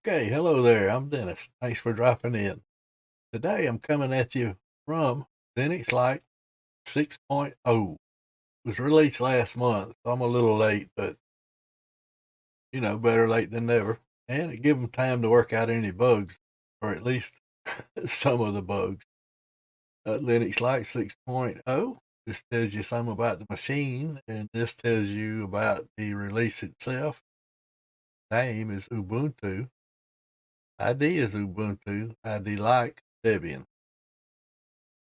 Okay, hello there. I'm Dennis. Thanks for dropping in. Today I'm coming at you from Linux Lite 6.0. It was released last month, so I'm a little late, but better late than never. And it gave them time to work out any bugs, or at least some of the bugs. Linux Lite 6.0. This tells you some about the machine, and this tells you about the release itself. Name is Ubuntu. ID is Ubuntu. ID like Debian.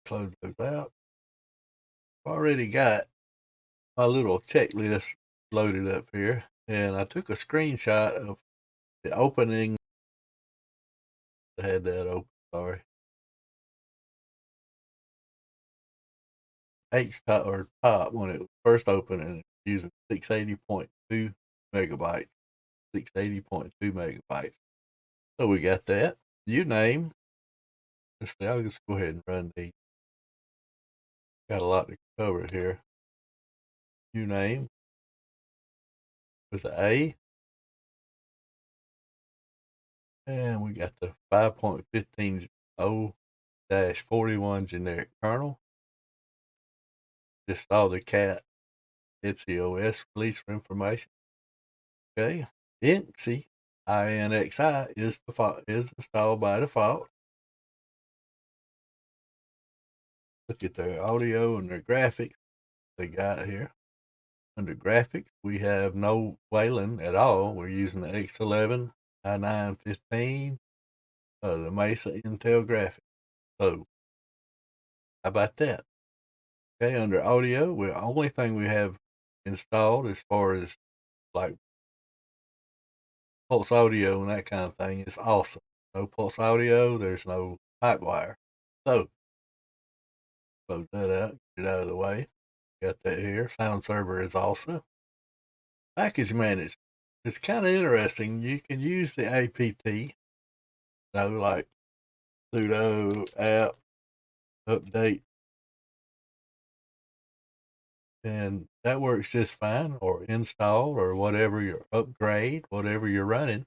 Close those out. I've already got my little checklist loaded up here, and I took a screenshot of the opening. I had that open, sorry. Htop or top when it was first opening using 680.2 megabytes. 680.2 megabytes. So we got that. New name. Let's see, I'll just go ahead and run these. Got a lot to cover here. New name with the A. And we got the 5.15.0-41 generic kernel. Just saw the cat Xfce4 release for information. Okay. Xfce, INXI is installed by default. Look at their audio and their graphics they got here. Under graphics, we have no Wayland at all. We're using the X11, i9-15, the Mesa Intel graphics. So, how about that? Okay, under audio, the only thing we have installed as far as like Pulse Audio and that kind of thing is awesome. No Pulse Audio, there's no Pipewire. So, close that out, get it out of the way. Got that here. Sound server is also. Package management. It's kind of interesting. You can use the apt, like sudo app update, and that works just fine, or install, or whatever your upgrade, whatever you're running.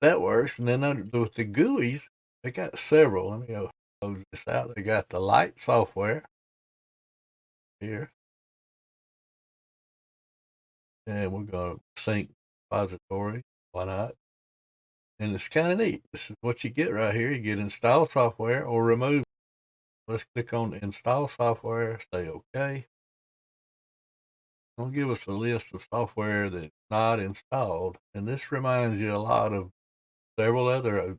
That works. And then with the GUIs, they got several. Let me go close this out. They got the Lite software here. And we're going to sync repository. Why not? And it's kind of neat. This is what you get right here. You get install software or remove. Let's click on install software, say OK. It'll give us a list of software that's not installed. And this reminds you a lot of several other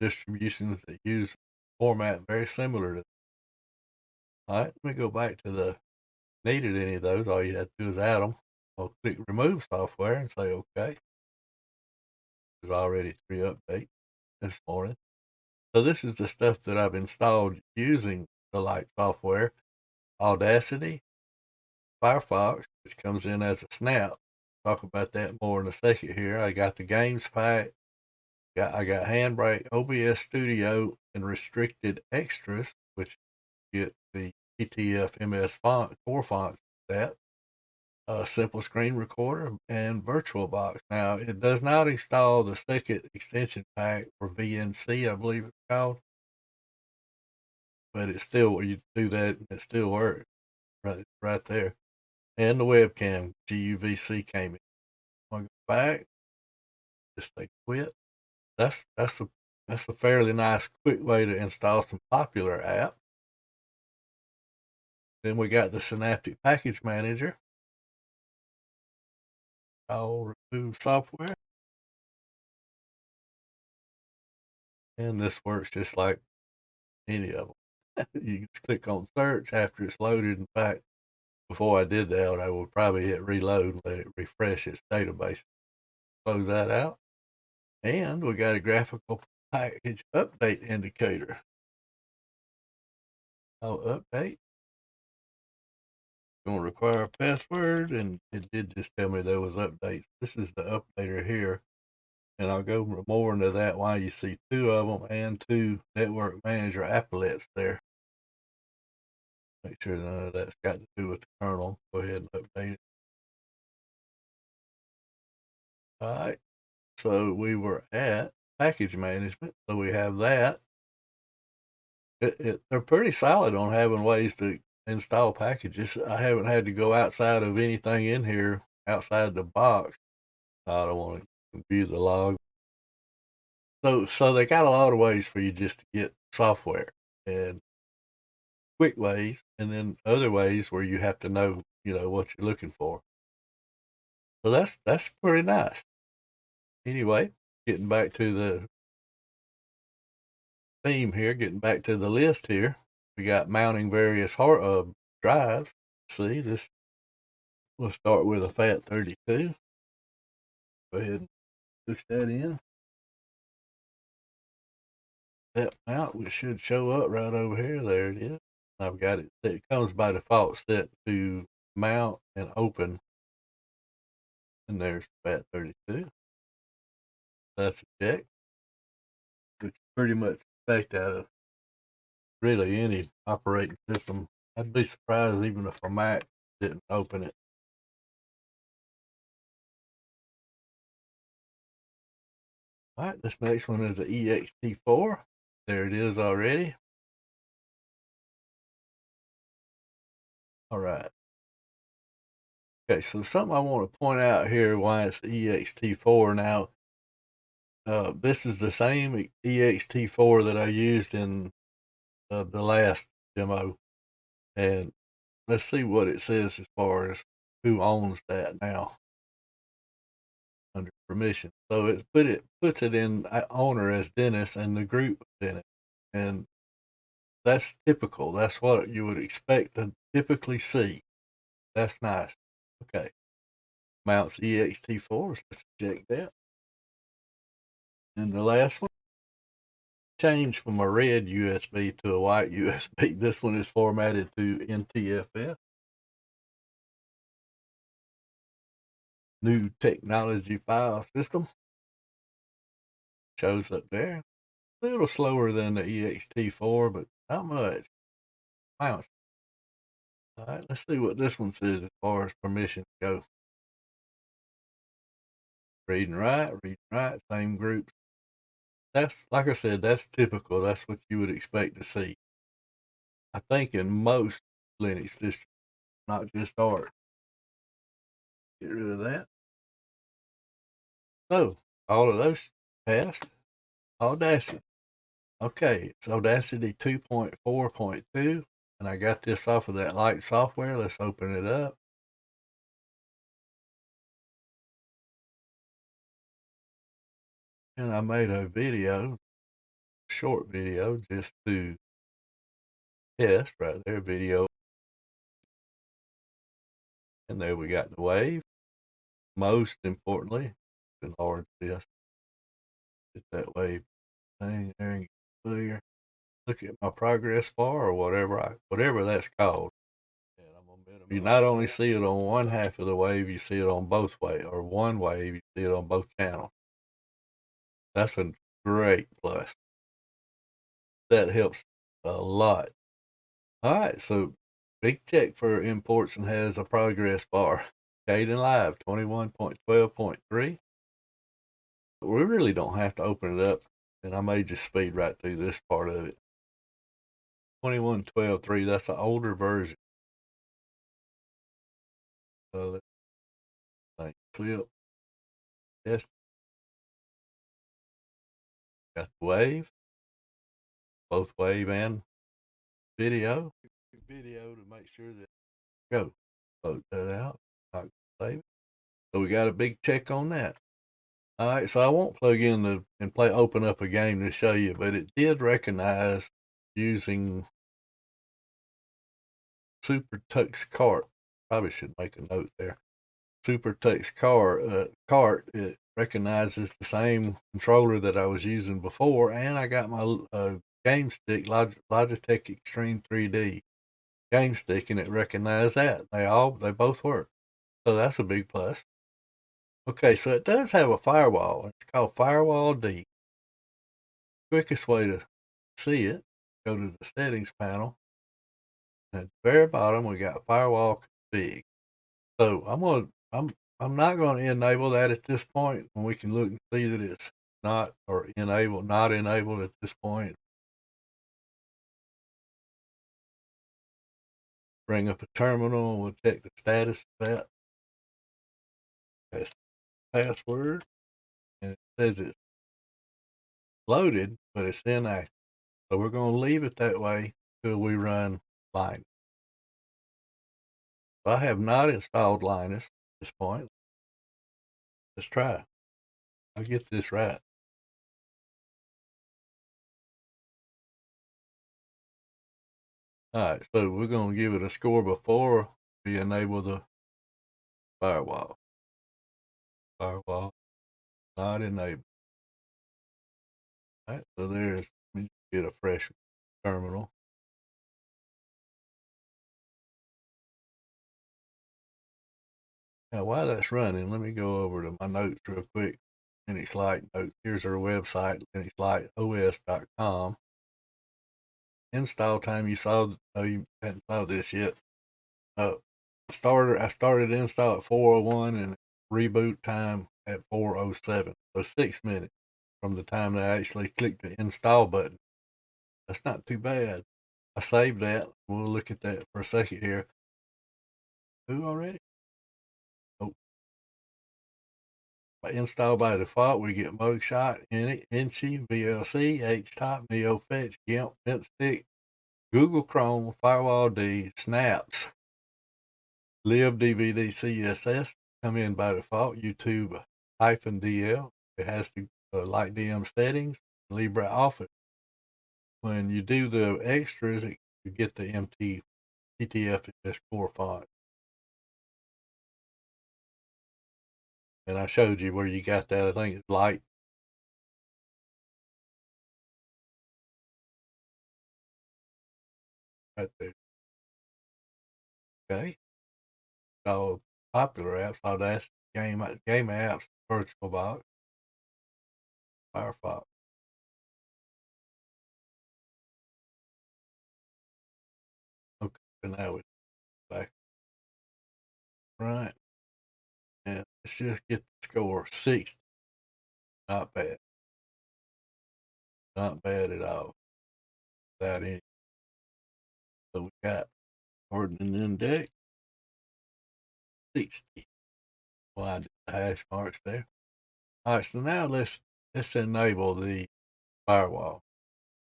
distributions that use format very similar to. All right, let me go back to the needed any of those. All you have to do is add them. I'll click remove software and say OK. There's already 3 updates this morning. So this is the stuff that I've installed using the Lite software. Audacity, Firefox, which comes in as a snap. Talk about that more in a second here. I got the games pack. I got Handbrake, OBS Studio, and restricted extras, which get the ETF MS font, 4 fonts. That a simple screen recorder and VirtualBox. Now it does not install the second extension pack for VNC, I believe it's called, but it's still, you do that, it still works right there. And the webcam GUVC came in. I'm gonna go back, just say quit. That's a fairly nice quick way to install some popular apps. Then we got the Synaptic Package Manager. I'll remove software. And this works just like any of them. You just click on search after it's loaded. In fact, before I did that, I would probably hit reload and let it refresh its database. Close that out. And we got a graphical package update indicator. I'll update. Going to require a password, and it did just tell me there was updates. This is the updater here, and I'll go more into that why you see 2 of them and 2 network manager applets there. Make sure none of that's got to do with the kernel. Go ahead and update it. All right. So we were at package management. So we have that. They're pretty solid on having ways to install packages. I haven't had to go outside of anything in here outside the box. I don't want to view the log. So they got a lot of ways for you just to get software, and quick ways, and then other ways where you have to know, what you're looking for. So that's pretty nice. Anyway, getting back to the theme here, getting back to the list here, we got mounting various hard drives. See this. We'll start with a FAT32. Go ahead and push that in. That mount, which should show up right over here. There it is. I've got it. It comes by default set to mount and open. And there's the FAT32. That's a check, which pretty much expect out of really any operating system. I'd be surprised even if a Mac didn't open it. All right, this next one is a ext4. There it is already. All right. Okay, so something I want to point out here why it's ext4 now. This is the same ext4 that I used in the last demo, and let's see what it says as far as who owns that now under permission. So it puts it in owner as Dennis and the group Dennis, and that's typical. That's what you would expect to typically see. That's nice. Okay, mounts ext4s. Let's check that. And the last one, changed from a red USB to a white USB. This one is formatted to NTFS. New technology file system. Shows up there. A little slower than the ext4, but not much. Bounce. All right, let's see what this one says as far as permissions go. Read and write, same groups. That's, like I said, that's typical. That's what you would expect to see. I think in most Linux distros, not just ours. Get rid of that. So, all of those passed. Audacity. Okay, it's Audacity 2.4.2, and I got this off of that Lite software. Let's open it up. And I made a video, short video, just to test right there, video. And there we got the wave. Most importantly, enlarge this. Get that wave thing there and get clear. Look at my progress bar or whatever that's called. You not only see it on one half of the wave, you see it on both waves, or one wave, you see it on both channels. That's a great plus. That helps a lot. All right, so big check for imports and has a progress bar. Kden Live 21.12.3. We really don't have to open it up, and I may just speed right through this part of it. 21.12.3, that's an older version. Let's think. Clip. Test. Got the wave. Both wave and video. Video to make sure that go. Vote that out. Not save it. So we got a big check on that. All right, so I won't plug in and open up a game to show you, but it did recognize using SuperTux cart. Probably should make a note there. SuperTux cart. It recognizes the same controller that I was using before, and I got my game stick, Logitech Extreme 3D game stick, and it recognized that. They both work. So that's a big plus. Okay, so it does have a firewall. It's called Firewall D. Quickest way to see it, go to the settings panel. At the very bottom, we got firewall config. So I'm I'm not going to enable that at this point, and we can look and see that it's not enabled at this point. Bring up a terminal, and we'll check the status of that. That's the password, and it says it's loaded, but it's inactive. So we're going to leave it that way until we run Linus. So I have not installed Linus at this point. Let's try. I'll get this right. All right, so we're going to give it a score before we enable the firewall. Firewall not enabled. All right, so there's, let me get a fresh terminal. Now, while that's running, let me go over to my notes real quick. Linux Lite notes. Here's our website, linuxliteos.com. Install time, you saw, no, you hadn't saw this yet. I started install at 4:01 and reboot time at 4:07. So 6 minutes from the time that I actually clicked the install button. That's not too bad. I saved that. We'll look at that for a second here. Who already? Oh. By install by default, we get Mugshot, Inci, VLC, HTOP, NeoFetch, GIMP, MintStick, Google Chrome, Firewall D, Snaps, Live DVD CSS come in by default, YouTube -DL. It has the Lite DM settings, LibreOffice. When you do the extras, you get the TTFS core font. And I showed you where you got that. I think it's Lite. Right there. Okay. So popular apps, Audacity, game apps, VirtualBox, Firefox. Okay, so now we're back. Right. And let's just get the score 60. Not bad. Not bad at all. Without any. So we got ordinance index 60. Well, I did the hash marks there. All right, so now let's enable the firewall.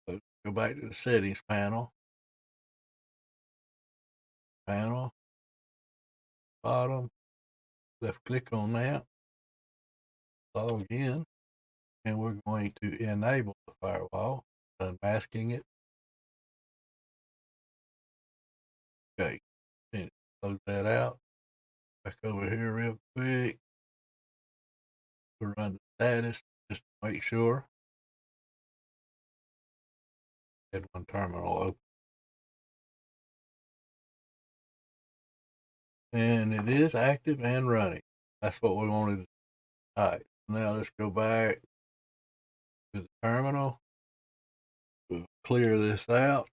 So go back to the settings panel. Bottom, left click on that, log in, and we're going to enable the firewall, unmasking it. Okay, and close that out. Back over here real quick. We'll run the status just to make sure. Had one terminal open. And it is active and running. That's what we wanted. All right, now let's go back to the terminal. We'll clear this out.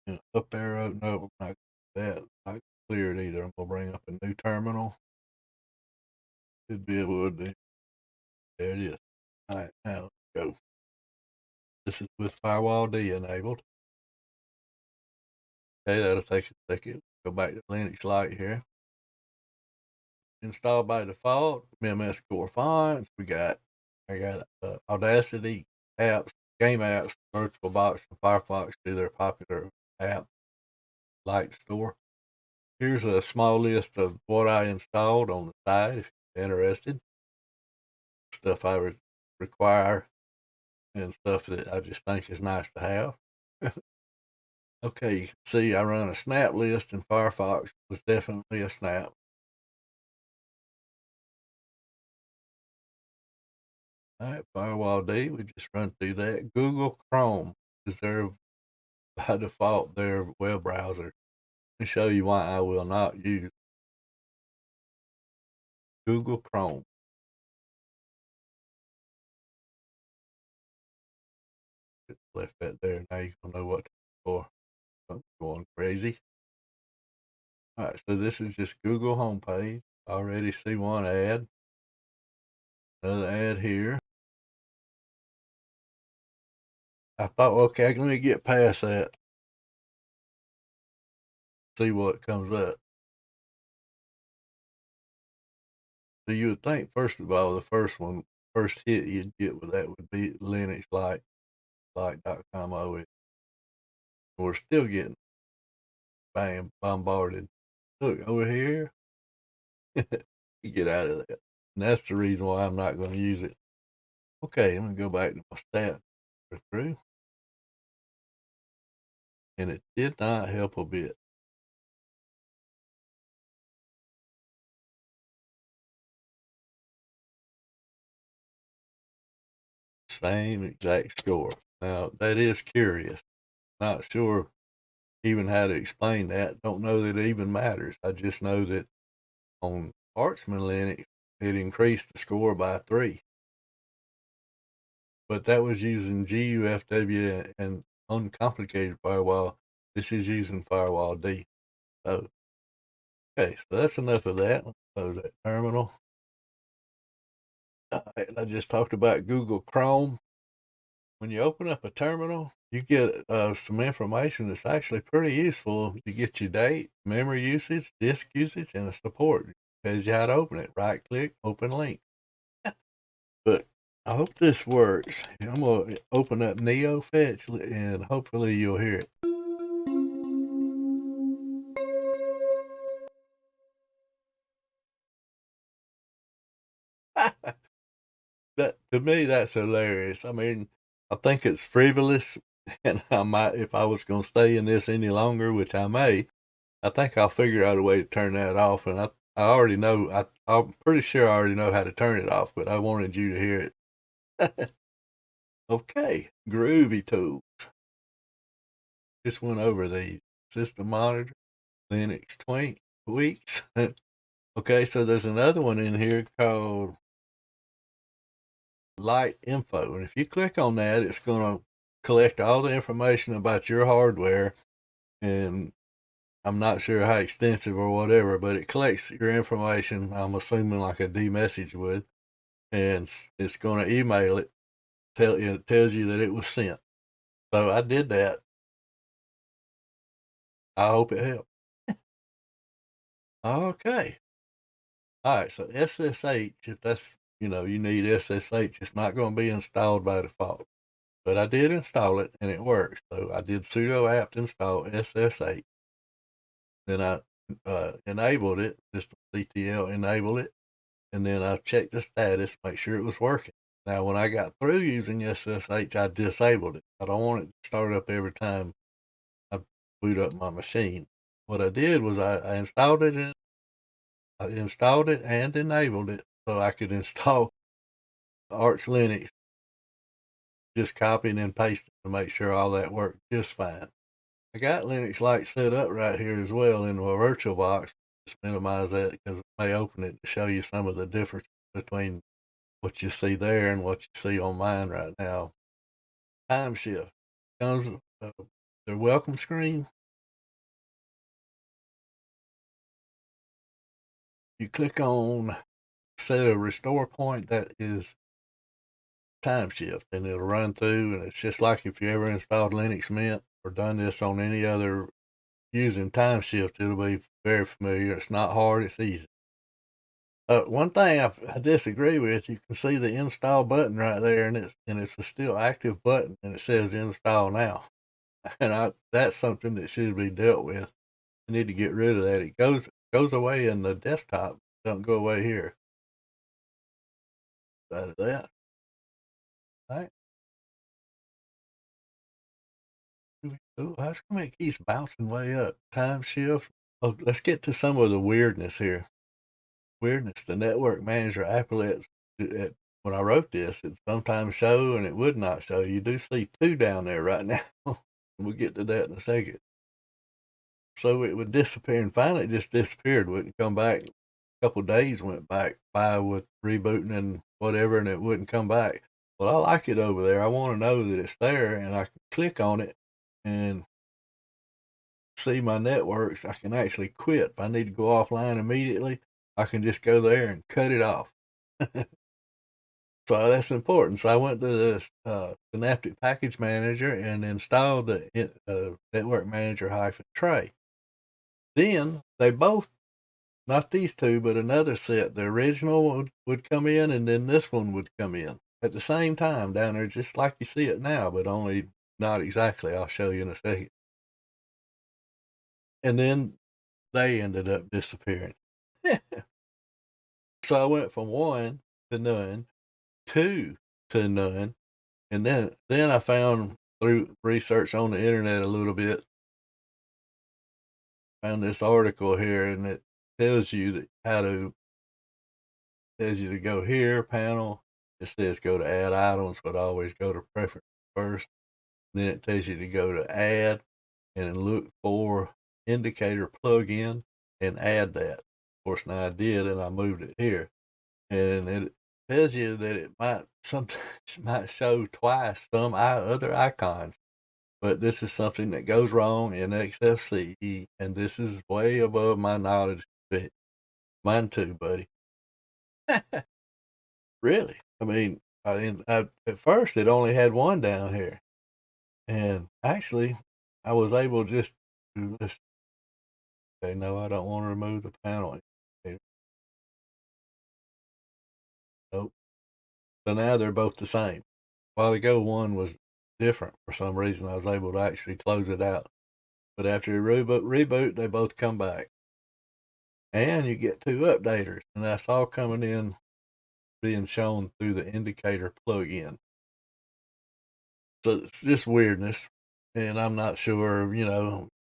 And up arrow, no, we're not that. Not clear it either. I'm gonna bring up a new terminal. Should be able to do. There it is. All right, now let's go. This is with Firewall D enabled. Okay, that'll take a second. Go back to Linux Lite here. Installed by default, MMS core fonts. I got Audacity apps, game apps, VirtualBox, and Firefox do their popular app Lite store. Here's a small list of what I installed on the side if you're interested. Stuff I require and stuff that I just think is nice to have. Okay, you can see I run a snap list in Firefox. It was definitely a snap. All right, Firewall D, we just run through that. Google Chrome is their, by default, their web browser. Let me show you why I will not use Google Chrome. Just left that there. Now you're going to know what to look for. I'm going crazy. All right, so this is just Google homepage. I already see one ad. Another ad here. I thought, okay, let me get past that. See what comes up. So you would think, first of all, the first hit you'd get with that would be Linux Lite.com OS. We're still getting bombarded. Look over here. Get out of that. And that's the reason why I'm not going to use it. Okay, I'm going to go back to my stat through. And it did not help a bit. Same exact score. Now, that is curious. Not sure even how to explain that. Don't know that it even matters. I just know that on Archman Linux, it increased the score by 3. But that was using GUFW and uncomplicated firewall. This is using Firewall D. So, okay, so that's enough of that. Let's close that terminal. All right, I just talked about Google Chrome. When you open up a terminal, you get some information that's actually pretty useful. You get your date, memory usage, disk usage, and a support. It tells you how to open it. Right click, open link. But I hope this works. I'm going to open up NeoFetch and hopefully you'll hear it. That, to me, that's hilarious. I mean, I think it's frivolous, and I might, if I was going to stay in this any longer, which I may, I think I'll figure out a way to turn that off. And I already know, I'm pretty sure I already know how to turn it off, but I wanted you to hear it. Okay, Groovy tools. Just went over the system monitor, Linux Tweaks. Okay, so there's another one in here called Lite Info. And if you click on that, it's going to collect all the information about your hardware. And I'm not sure how extensive or whatever, but it collects your information. I'm assuming like a D message would. And it's going to email it. It tells you that it was sent. So I did that. I hope it helped. Okay. All right. So SSH, if that's, you need SSH, it's not going to be installed by default. But I did install it and it works. So I did sudo apt install SSH. Then I enabled it, just CTL enable it. And then I checked the status, make sure it was working. Now, when I got through using SSH, I disabled it. I don't want it to start up every time I boot up my machine. What I did was I installed it and enabled it so I could install Arch Linux. Just copying and pasting to make sure all that worked just fine. I got Linux Lite set up right here as well in my VirtualBox. Just minimize that because it may open it to show you some of the difference between what you see there and what you see on mine right now. Time shift comes the welcome screen. You click on set a restore point, that is time shift, and it'll run through. And it's just like if you ever installed Linux Mint or done this on any other using time shift, it'll be very familiar. It's not hard, it's easy. One thing I disagree with, you can see the install button right there, and it's a still active button, and it says install now. And that's something that should be dealt with. I need to get rid of that. It goes away in the desktop, doesn't go away here. Out of that. All right. Ooh, how come it keeps bouncing way up? Time shift. Oh, let's get to some of the weirdness here. Weirdness. The network manager applets. When I wrote this, it sometimes show and it would not show. You do see 2 down there right now. We'll get to that in a second. So it would disappear, and finally it just disappeared. Wouldn't come back. A couple of days went by with rebooting and whatever, and it wouldn't come back. Well, I like it over there. I want to know that it's there, and I can click on it and see my networks. I can actually quit. If I need to go offline immediately, I can just go there and cut it off. So that's important. So I went to the Synaptic Package Manager and installed the Network Manager -tray. Then they both, not these two, but another set, the original would come in, and then this one would come in at the same time down there, just like you see it now, but only not exactly. I'll show you in a second. And then they ended up disappearing. So I went from one to none, two to none, and then I found through research on the internet a little bit, found this article here, and it tells you that tells you to go here, panel. It says go to add items, but always go to preference first. Then it tells you to go to add and look for indicator plugin and add that. Of course, now I did, and I moved it here. And it tells you that it might sometimes might show twice some other icons. But this is something that goes wrong in Xfce, and this is way above my knowledge. Mine too, buddy. Really? I mean, at first it only had one down here, and actually, I was able just to list. Okay, no, I don't want to remove the panel. Okay, nope. So now they're both the same. A while ago, one was different for some reason. I was able to actually close it out, but after you reboot, they both come back, and you get two updaters, and that's all coming in, being shown through the indicator plugin. So it's just weirdness, and I'm not sure,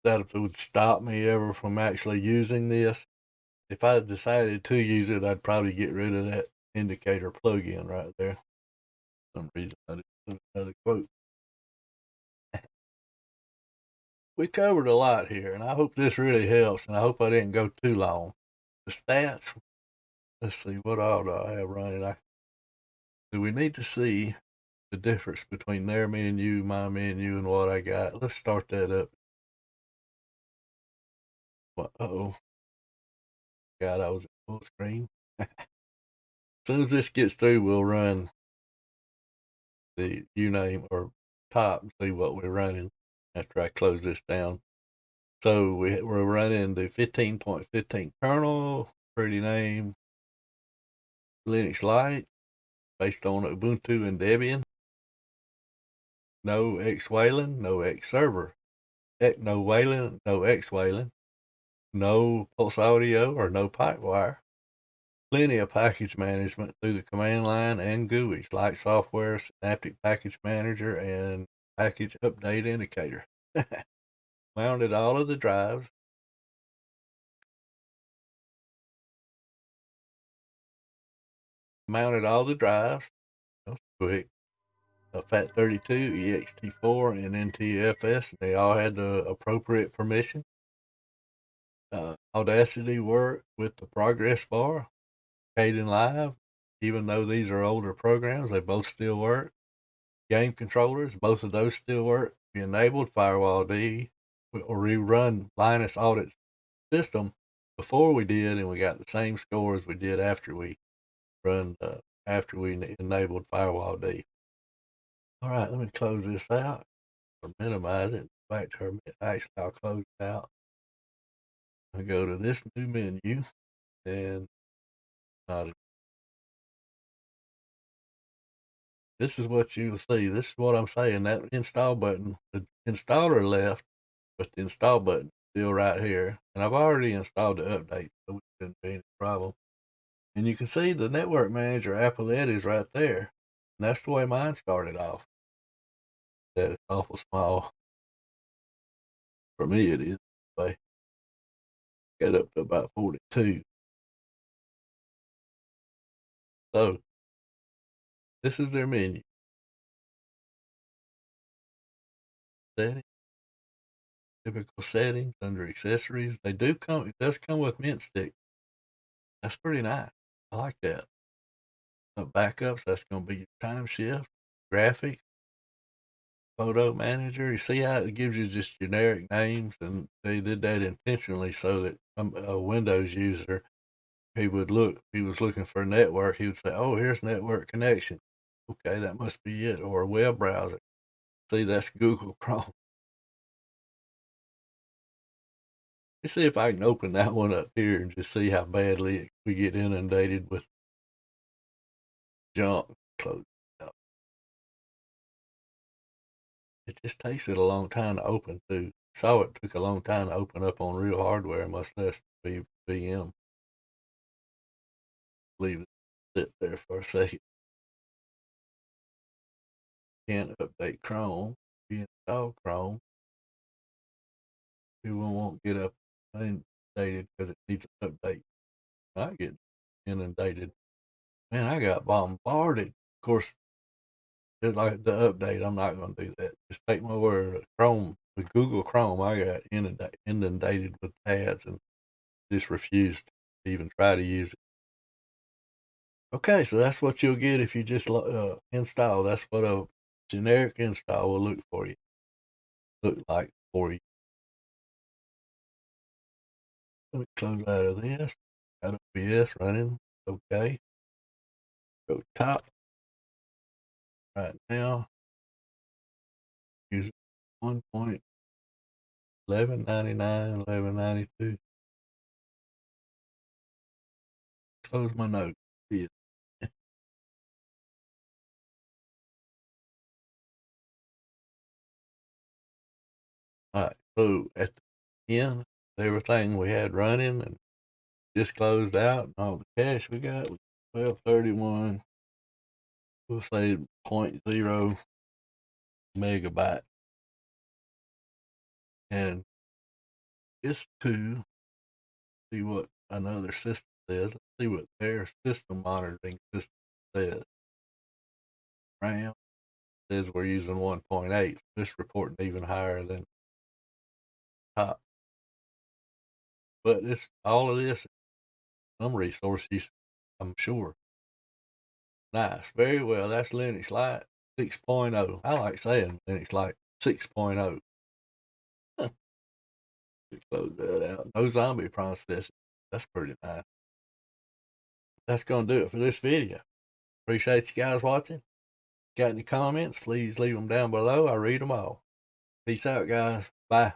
that if it would stop me ever from actually using this. If I decided to use it, I'd probably get rid of that indicator plugin right there. For some reason, I didn't put another quote. We covered a lot here, and I hope this really helps, and I hope I didn't go too long. The stats, let's see, what all do I have running? Do we need to see the difference between their menu, my menu, and what I got? Let's start that up. Uh-oh. God, I was at full screen. As soon as this gets through, we'll run the uname or top and see what we're running after I close this down. So we're running the 15.15 kernel, pretty name, Linux Lite, based on Ubuntu and Debian. No Xwayland, no X server, no Wayland, no Xwayland, no Pulse Audio or no Pipewire. Plenty of package management through the command line and GUIs, Lite Software, Synaptic Package Manager, and Package Update Indicator. Mounted all of the drives. Mounted all the drives. That was quick. FAT32, EXT4, and NTFS. They all had the appropriate permission. Audacity worked with the progress bar. Kdenlive, even though these are older programs, they both still work. Game controllers, both of those still work. We enabled Firewall D, or rerun Linus Audit System before we did, and we got the same score as we did after we enabled Firewall D. All right, let me close this out or minimize it. Back to our, actually, I'll close it out. I go to this new menu, and this is what you'll see. This is what I'm saying. That install button, the installer left, but the install button still right here. And I've already installed the update, so it shouldn't be any problem. And you can see the network manager applet is right there. And that's the way mine started off. That is awful small. For me, it is. I got up to about 42. So this is their menu. Setting, typical settings under accessories. They do come. It does come with mint stick. That's pretty nice. I like that. Backups. That's going to be your time shift. Graphics. Photo manager. You see how it gives you just generic names, and they did that intentionally so that a Windows user he would look, he was looking for a network, he would say, oh, here's network connection. Okay, that must be it. Or a web browser. See, that's Google Chrome. Let's see if I can open that one up here and just see how badly we get inundated with junk. Close it out. It just takes it a long time to open too. Saw it took a long time to open up on real hardware, much less VM. Leave it sit there for a second. Can't update Chrome. Reinstall Chrome. It won't get up inundated because it needs an update. I get inundated. Man, I got bombarded. Of course, just like the update, I'm not going to do that. Just take my word. Chrome, with Google Chrome, I got inundated with ads and just refused to even try to use it. Okay, so that's what you'll get if you just install. That's what a generic install will look like for you. Let me close out of this. Got OBS running. Okay. Go top. Right now, use 1.1199, 1192. Close my note. Yeah. All right. So at the end, everything we had running and just closed out and all the cache we got was 1231. We'll say 0.0 megabyte. And just to see what another system says, let's see what their system monitoring system says. RAM says we're using 1.8. This reporting even higher than top. But it's all of this, some resource use, I'm sure. Nice. Very well. That's Linux Lite 6.0. I like saying Linux Lite 6.0. Close that out. No zombie processing. That's pretty nice. That's going to do it for this video. Appreciate you guys watching. Got any comments? Please leave them down below. I read them all. Peace out, guys. Bye.